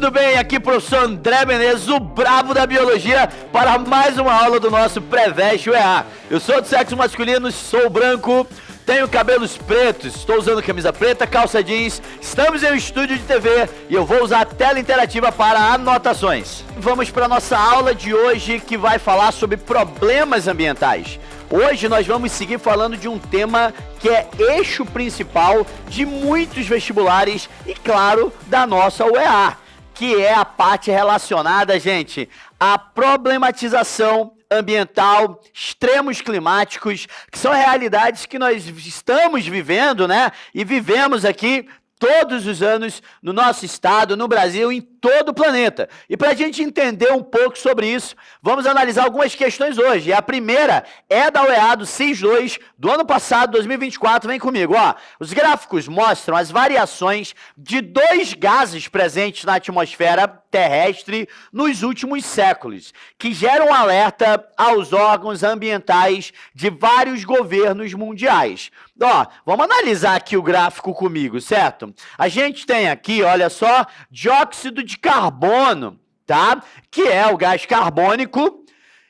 tudo bem? Aqui professor André Menezes, o brabo da biologia, para mais uma aula do nosso Preveste UEA. Eu sou do sexo masculino, sou branco, tenho cabelos pretos, estou usando camisa preta, calça jeans, estamos em um estúdio de TV e eu vou usar a tela interativa para anotações. Vamos para a nossa aula de hoje, que vai falar sobre problemas ambientais. Hoje nós vamos seguir falando de um tema que é eixo principal de muitos vestibulares e, claro, da nossa UEA, que é a parte relacionada, gente, à problematização ambiental, extremos climáticos, que são realidades que nós estamos vivendo, né? E vivemos aqui todos os anos no nosso estado, no Brasil, em todo o planeta. E para a gente entender um pouco sobre isso, vamos analisar algumas questões hoje. E a primeira é da UEA do CIS 2 do ano passado, 2024. Vem comigo, ó. Os gráficos mostram as variações de dois gases presentes na atmosfera terrestre nos últimos séculos, que geram alerta aos órgãos ambientais de vários governos mundiais. Ó, vamos analisar aqui o gráfico comigo, certo? A gente tem aqui, olha só, dióxido de carbono, tá? Que é o gás carbônico.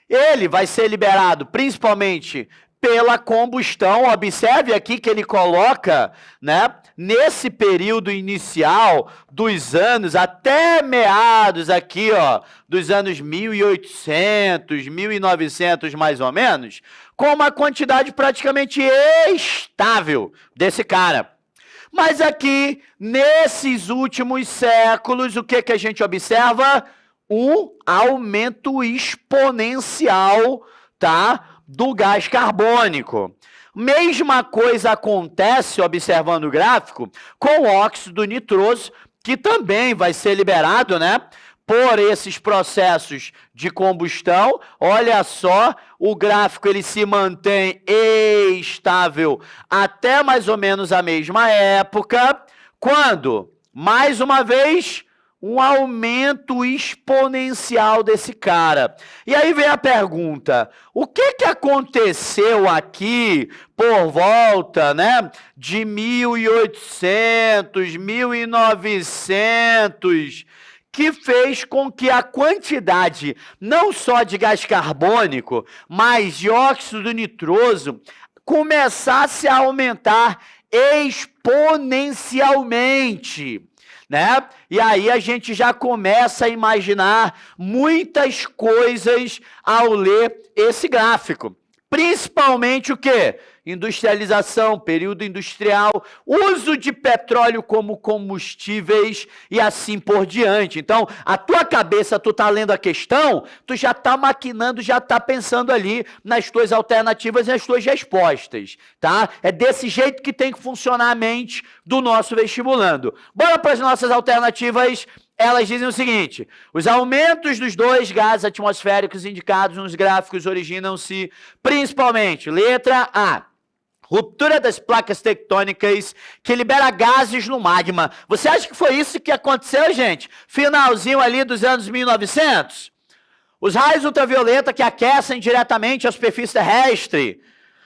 Ele vai ser liberado principalmente pela combustão. Observe aqui que ele coloca, né, nesse período inicial dos anos, até meados aqui, ó, dos anos 1800, 1900 mais ou menos, com uma quantidade praticamente estável desse cara. Mas aqui, nesses últimos séculos, o que a gente observa? Um aumento exponencial, tá, do gás carbônico. Mesma coisa acontece, observando o gráfico, com o óxido nitroso, que também vai ser liberado, né, por esses processos de combustão. Olha só, o gráfico ele se mantém estável até mais ou menos a mesma época, quando, mais uma vez, um aumento exponencial desse cara. E aí vem a pergunta, o que aconteceu aqui por volta, né, de 1800, 1900, que fez com que a quantidade não só de gás carbônico, mas de óxido nitroso começasse a aumentar exponencialmente, né? E aí a gente já começa a imaginar muitas coisas ao ler esse gráfico. Principalmente o quê? Industrialização, período industrial, uso de petróleo como combustíveis e assim por diante. Então, a tua cabeça, tu tá lendo a questão, tu já tá maquinando, já tá pensando ali nas tuas alternativas e nas tuas respostas, tá? É desse jeito que tem que funcionar a mente do nosso vestibulando. Bora para as nossas alternativas. Elas dizem o seguinte: os aumentos dos dois gases atmosféricos indicados nos gráficos originam-se principalmente, letra A, ruptura das placas tectônicas que libera gases no magma. Você acha que foi isso que aconteceu, gente? Finalzinho ali dos anos 1900? Os raios ultravioleta que aquecem diretamente a superfície terrestre,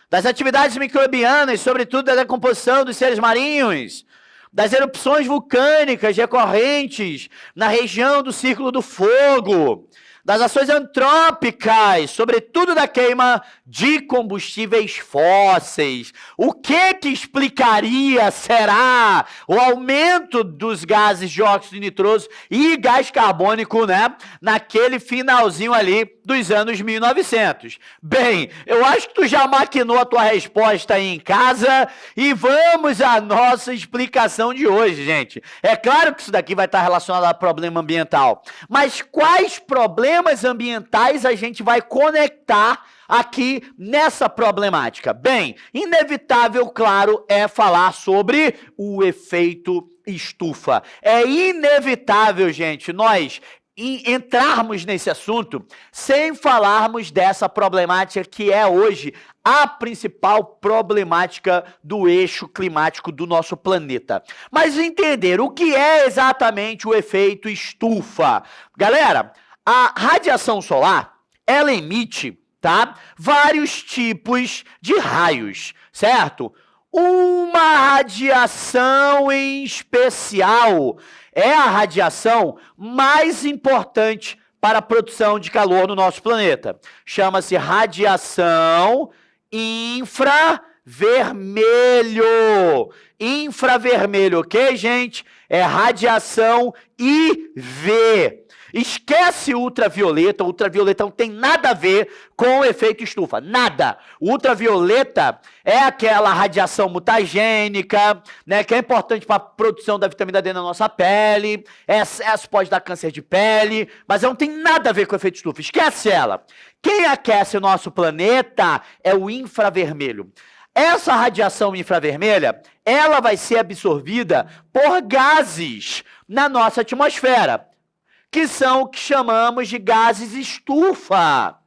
das atividades microbianas, sobretudo da decomposição dos seres marinhos, das erupções vulcânicas recorrentes na região do Círculo do Fogo, das ações antrópicas, sobretudo da queima de combustíveis fósseis. O que explicaria, será, o aumento dos gases de óxido nitroso e gás carbônico, né, naquele finalzinho ali dos anos 1900? Bem, eu acho que tu já maquinou a tua resposta aí em casa e vamos à nossa explicação de hoje, gente. É claro que isso daqui vai estar relacionado a problema ambiental, mas quais problemas ambientais a gente vai conectar aqui nessa problemática? Bem, inevitável, claro, é falar sobre o efeito estufa. É inevitável, gente, nós entrarmos nesse assunto sem falarmos dessa problemática que é hoje a principal problemática do eixo climático do nosso planeta. Mas entender o que é exatamente o efeito estufa. Galera, a radiação solar, ela emite, tá, vários tipos de raios, certo? Uma radiação em especial é a radiação mais importante para a produção de calor no nosso planeta. Chama-se radiação infravermelho. Infravermelho, ok, gente? É radiação IV. Esquece ultravioleta. O ultravioleta não tem nada a ver com o efeito estufa. Nada. O ultravioleta é aquela radiação mutagênica, né, que é importante para a produção da vitamina D na nossa pele. Essa pode dar câncer de pele, mas não tem nada a ver com o efeito estufa. Esquece ela. Quem aquece o nosso planeta é o infravermelho. Essa radiação infravermelha, ela vai ser absorvida por gases na nossa atmosfera, que são o que chamamos de gases estufa.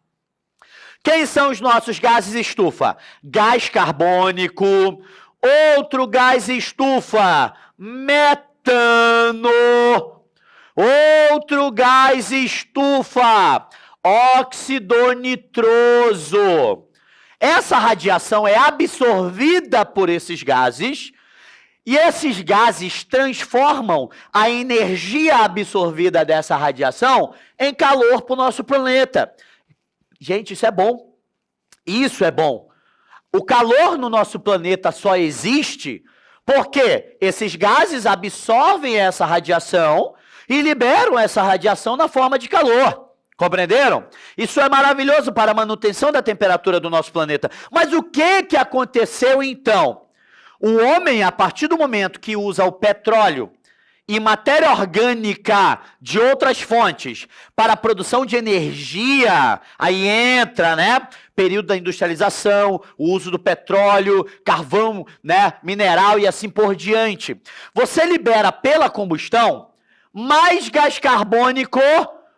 Quem são os nossos gases estufa? Gás carbônico, outro gás estufa, metano, outro gás estufa, óxido nitroso. Essa radiação é absorvida por esses gases, e esses gases transformam a energia absorvida dessa radiação em calor para o nosso planeta. Gente, isso é bom. Isso é bom. O calor no nosso planeta só existe porque esses gases absorvem essa radiação e liberam essa radiação na forma de calor. Compreenderam? Isso é maravilhoso para a manutenção da temperatura do nosso planeta. Mas o que aconteceu então? O homem, a partir do momento que usa o petróleo e matéria orgânica de outras fontes para a produção de energia, aí entra, né, período da industrialização, o uso do petróleo, carvão, né, mineral e assim por diante. Você libera pela combustão mais gás carbônico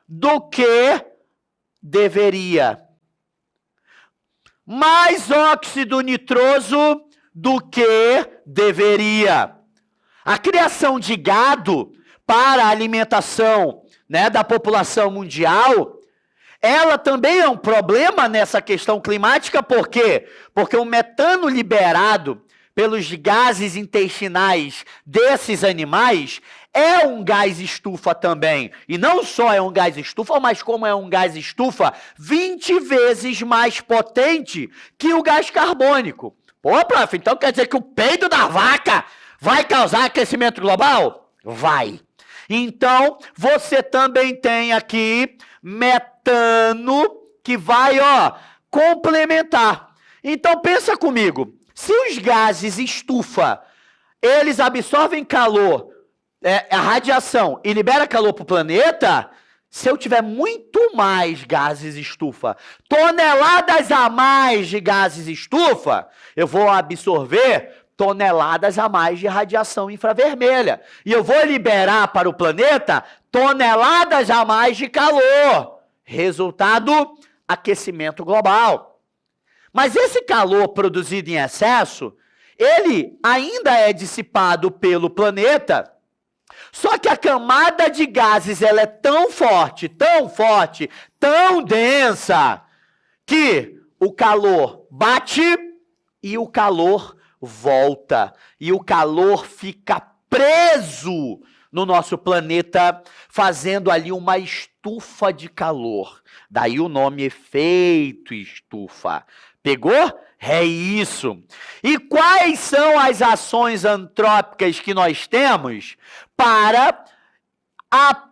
do que deveria. Mais óxido nitroso do que deveria. A criação de gado para a alimentação, né, da população mundial, ela também é um problema nessa questão climática. Por quê? Porque o metano liberado pelos gases intestinais desses animais é um gás estufa também. E não só é um gás estufa, mas como é um gás estufa 20 vezes mais potente que o gás carbônico. Pô, prof, então quer dizer que o peido da vaca vai causar aquecimento global? Vai. Então, você também tem aqui metano que vai, complementar. Então, pensa comigo. Se os gases estufa, eles absorvem calor, a radiação, e libera calor para o planeta, se eu tiver muito mais gases estufa, toneladas a mais de gases estufa, eu vou absorver toneladas a mais de radiação infravermelha. E eu vou liberar para o planeta toneladas a mais de calor. Resultado, aquecimento global. Mas esse calor produzido em excesso, ele ainda é dissipado pelo planeta. Só que a camada de gases ela é tão forte, tão densa, que o calor bate e o calor volta. E o calor fica preso no nosso planeta, fazendo ali uma estufa de calor. Daí o nome efeito estufa. Pegou? É isso. E quais são as ações antrópicas que nós temos para a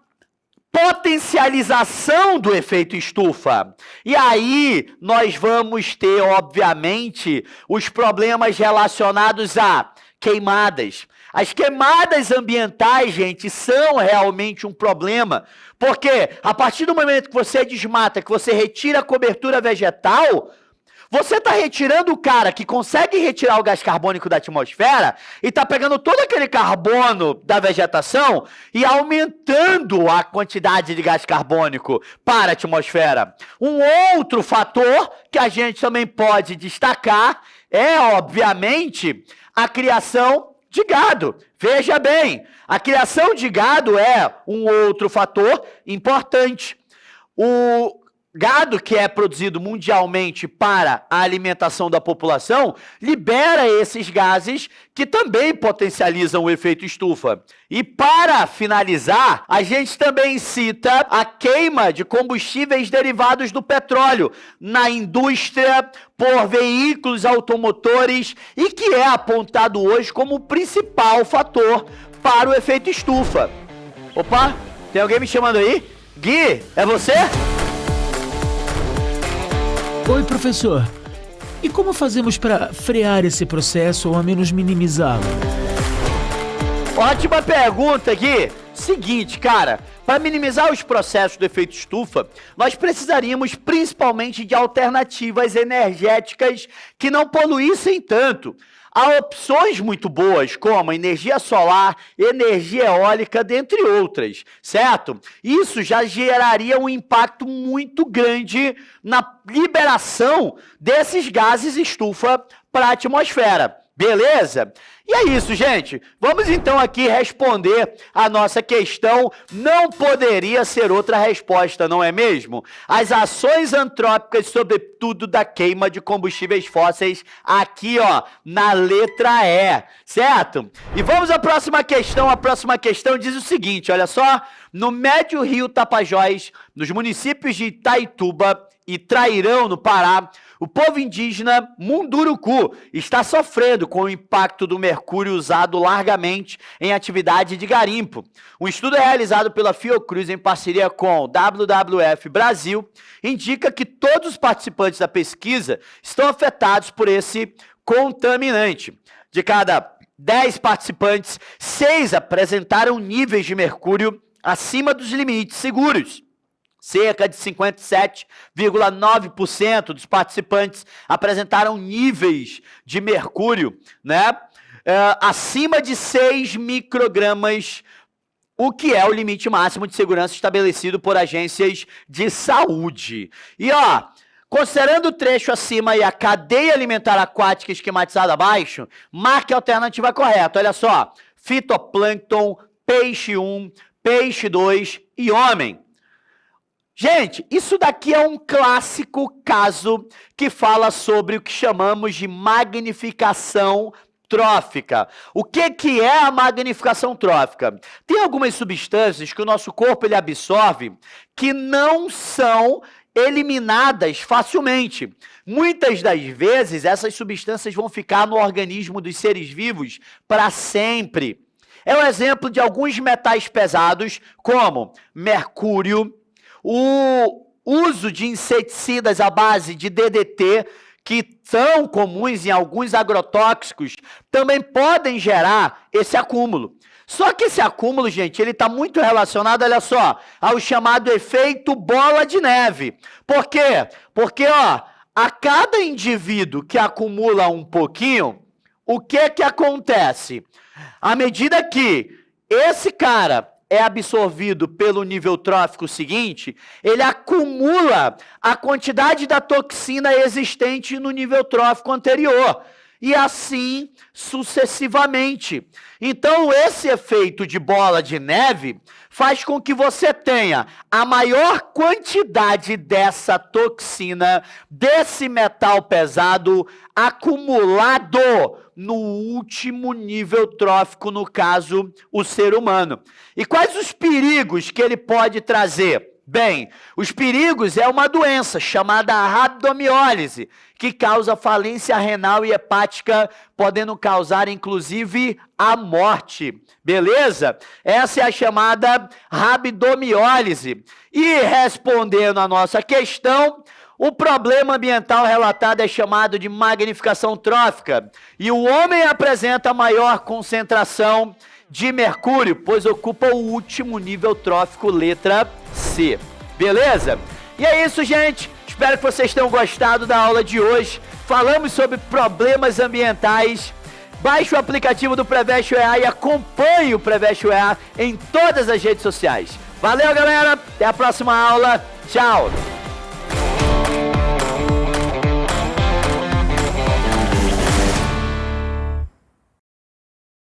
potencialização do efeito estufa? E aí nós vamos ter, obviamente, os problemas relacionados a queimadas. As queimadas ambientais, gente, são realmente um problema, porque a partir do momento que você desmata, que você retira a cobertura vegetal, você está retirando o cara que consegue retirar o gás carbônico da atmosfera e está pegando todo aquele carbono da vegetação e aumentando a quantidade de gás carbônico para a atmosfera. Um outro fator que a gente também pode destacar é, obviamente, a criação de gado. Veja bem, a criação de gado é um outro fator importante. gado que é produzido mundialmente para a alimentação da população libera esses gases que também potencializam o efeito estufa. E para finalizar, a gente também cita a queima de combustíveis derivados do petróleo na indústria por veículos automotores e que é apontado hoje como o principal fator para o efeito estufa. Opa, tem alguém me chamando aí? Gui, é você? Oi, professor. E como fazemos para frear esse processo ou ao menos minimizá-lo? Ótima pergunta, Gui. Seguinte, cara, para minimizar os processos do efeito estufa, nós precisaríamos principalmente de alternativas energéticas que não poluíssem tanto. Há opções muito boas, como energia solar, energia eólica, dentre outras, certo? Isso já geraria um impacto muito grande na liberação desses gases estufa para a atmosfera. Beleza? E é isso, gente. Vamos então aqui responder a nossa questão. Não poderia ser outra resposta, não é mesmo? As ações antrópicas, sobretudo da queima de combustíveis fósseis, aqui, ó, na letra E, certo? E vamos à próxima questão. A próxima questão diz o seguinte, olha só. No Médio Rio Tapajós, nos municípios de Itaituba e Trairão, no Pará, o povo indígena Munduruku está sofrendo com o impacto do mercúrio usado largamente em atividade de garimpo. Um estudo realizado pela Fiocruz em parceria com o WWF Brasil indica que todos os participantes da pesquisa estão afetados por esse contaminante. De cada 10 participantes, 6 apresentaram níveis de mercúrio acima dos limites seguros. Cerca de 57,9% dos participantes apresentaram níveis de mercúrio, né, acima de 6 microgramas, o que é o limite máximo de segurança estabelecido por agências de saúde. E ó, considerando o trecho acima e a cadeia alimentar aquática esquematizada abaixo, marque a alternativa correta. Olha só, fitoplâncton, peixe 1, peixe 2 e homem. Gente, isso daqui é um clássico caso que fala sobre o que chamamos de magnificação trófica. O que é a magnificação trófica? Tem algumas substâncias que o nosso corpo ele absorve que não são eliminadas facilmente. Muitas das vezes, essas substâncias vão ficar no organismo dos seres vivos para sempre. É um exemplo de alguns metais pesados, como mercúrio, o uso de inseticidas à base de DDT, que são comuns em alguns agrotóxicos, também podem gerar esse acúmulo. Só que esse acúmulo, gente, ele está muito relacionado, olha só, ao chamado efeito bola de neve. Por quê? Porque, ó, a cada indivíduo que acumula um pouquinho, o que acontece? À medida que esse cara é absorvido pelo nível trófico seguinte, ele acumula a quantidade da toxina existente no nível trófico anterior. E assim sucessivamente. Então, esse efeito de bola de neve faz com que você tenha a maior quantidade dessa toxina, desse metal pesado, acumulado no último nível trófico, no caso, o ser humano. E quais os perigos que ele pode trazer? Bem, os perigos é uma doença chamada rabdomiólise, que causa falência renal e hepática, podendo causar inclusive a morte. Beleza? Essa é a chamada rabdomiólise. E respondendo a nossa questão, o problema ambiental relatado é chamado de magnificação trófica. E o homem apresenta maior concentração de mercúrio, pois ocupa o último nível trófico, letra C. Beleza? E é isso, gente. Espero que vocês tenham gostado da aula de hoje. Falamos sobre problemas ambientais. Baixe o aplicativo do Preveste UEA e acompanhe o Preveste UEA em todas as redes sociais. Valeu, galera. Até a próxima aula. Tchau.